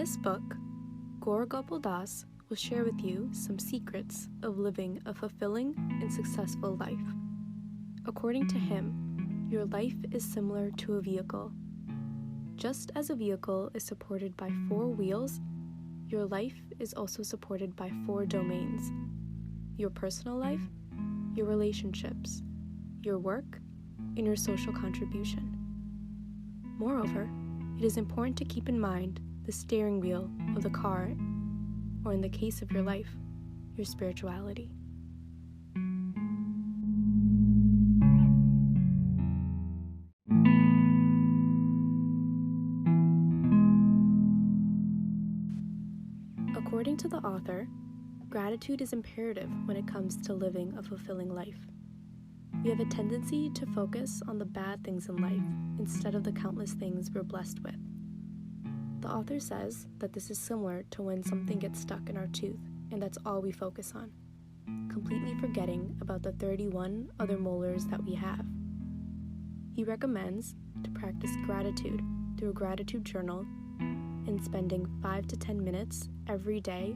this book, Gaur Gopal will share with you some secrets of living a fulfilling and successful life. According to him, your life is similar to a vehicle. Just as a vehicle is supported by 4 wheels, your life is also supported by 4 domains: your personal life, your relationships, your work, and your social contribution. Moreover, it is important to keep in mind the steering wheel of the car, or in the case of your life, your spirituality. According to the author, gratitude is imperative when it comes to living a fulfilling life. We have a tendency to focus on the bad things in life instead of the countless things we're blessed with. The author says that this is similar to when something gets stuck in our tooth and that's all we focus on, completely forgetting about the 31 other molars that we have. He recommends to practice gratitude through a gratitude journal and spending 5 to 10 minutes every day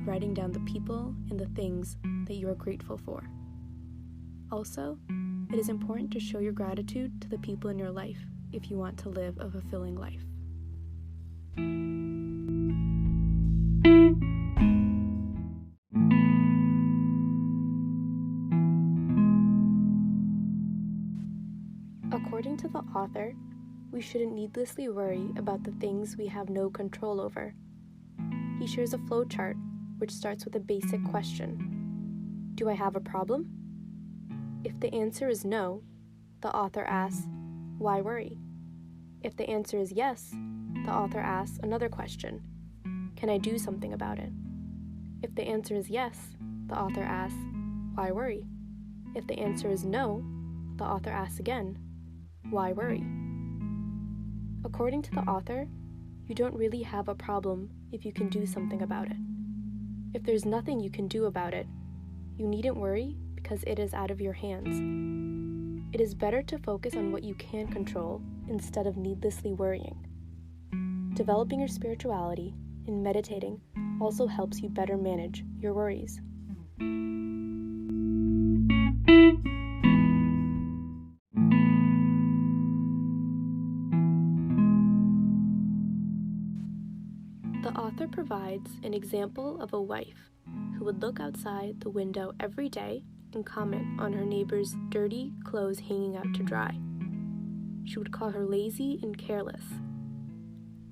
writing down the people and the things that you are grateful for. Also, it is important to show your gratitude to the people in your life if you want to live a fulfilling life. According to the author, we shouldn't needlessly worry about the things we have no control over. He shares a flowchart which starts with a basic question: do I have a problem? If the answer is no, the author asks, why worry? If the answer is yes, the author asks another question: can I do something about it? If the answer is yes, the author asks, why worry? If the answer is no, the author asks again, why worry? According to the author, you don't really have a problem if you can do something about it. If there's nothing you can do about it, you needn't worry because it is out of your hands. It is better to focus on what you can control instead of needlessly worrying. Developing your spirituality and meditating also helps you better manage your worries. The author provides an example of a wife who would look outside the window every day and comment on her neighbor's dirty clothes hanging out to dry. She would call her lazy and careless.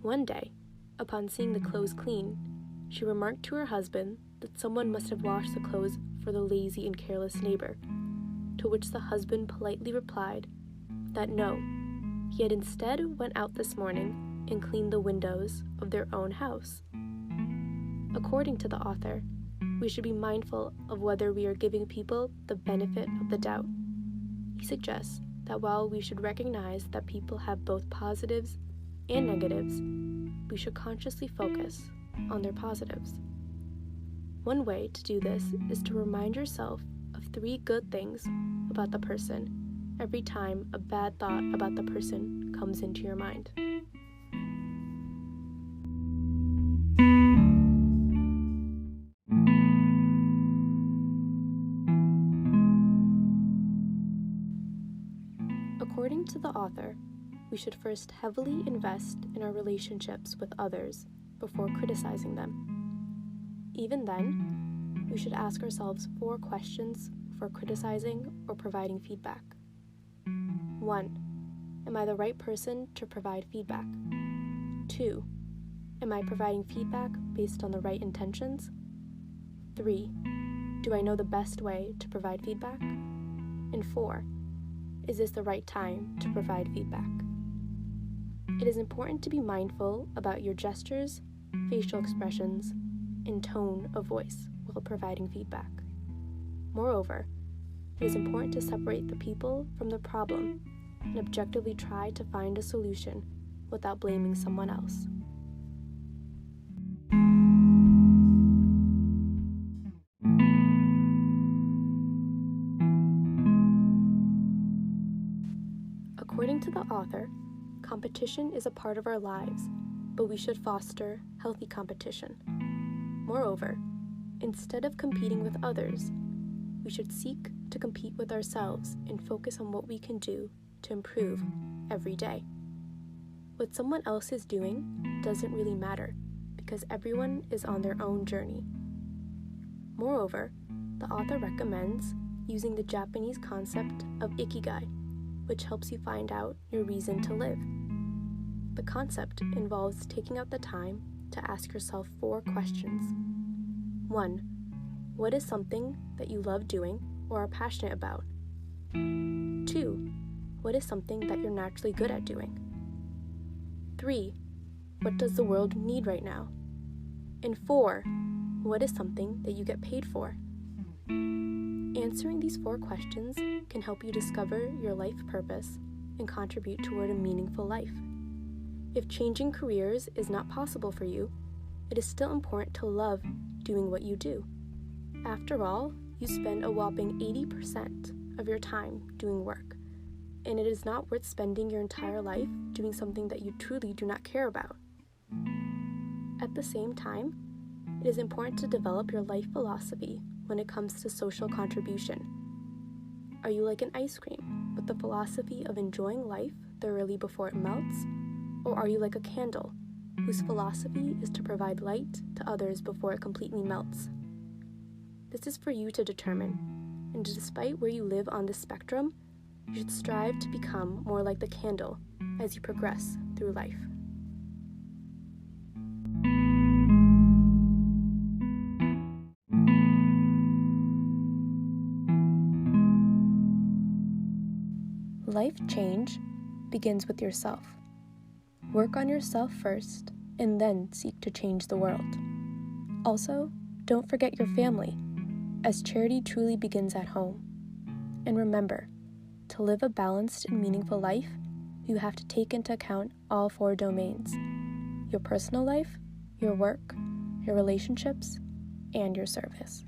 One day, upon seeing the clothes clean, she remarked to her husband that someone must have washed the clothes for the lazy and careless neighbor, to which the husband politely replied that no, he had instead went out this morning and cleaned the windows of their own house. According to the author, we should be mindful of whether we are giving people the benefit of the doubt. He suggests that while we should recognize that people have both positives and negatives, we should consciously focus on their positives. One way to do this is to remind yourself of 3 good things about the person every time a bad thought about the person comes into your mind. According to the author, we should first heavily invest in our relationships with others before criticizing them. Even then, we should ask ourselves 4 questions before criticizing or providing feedback. 1. Am I the right person to provide feedback? 2. Am I providing feedback based on the right intentions? 3. Do I know the best way to provide feedback? And 4. Is this the right time to provide feedback? It is important to be mindful about your gestures, facial expressions, and tone of voice while providing feedback. Moreover, it is important to separate the people from the problem and objectively try to find a solution without blaming someone else. According to the author, competition is a part of our lives, but we should foster healthy competition. Moreover, instead of competing with others, we should seek to compete with ourselves and focus on what we can do to improve every day. What someone else is doing doesn't really matter because everyone is on their own journey. Moreover, the author recommends using the Japanese concept of ikigai, which helps you find out your reason to live. The concept involves taking out the time to ask yourself 4 questions. 1. What is something that you love doing or are passionate about? 2. What is something that you're naturally good at doing? 3. What does the world need right now? And 4. What is something that you get paid for? Answering these 4 questions can help you discover your life purpose and contribute toward a meaningful life. If changing careers is not possible for you, it is still important to love doing what you do. After all, you spend a whopping 80% of your time doing work, and it is not worth spending your entire life doing something that you truly do not care about. At the same time, it is important to develop your life philosophy when it comes to social contribution. Are you like an ice cream with the philosophy of enjoying life thoroughly before it melts? Or are you like a candle whose philosophy is to provide light to others before it completely melts? This is for you to determine, and despite where you live on this spectrum, you should strive to become more like the candle as you progress through life. Life change begins with yourself. Work on yourself first, and then seek to change the world. Also, don't forget your family, as charity truly begins at home. And remember, to live a balanced and meaningful life, you have to take into account all 4 domains: your personal life, your work, your relationships, and your service.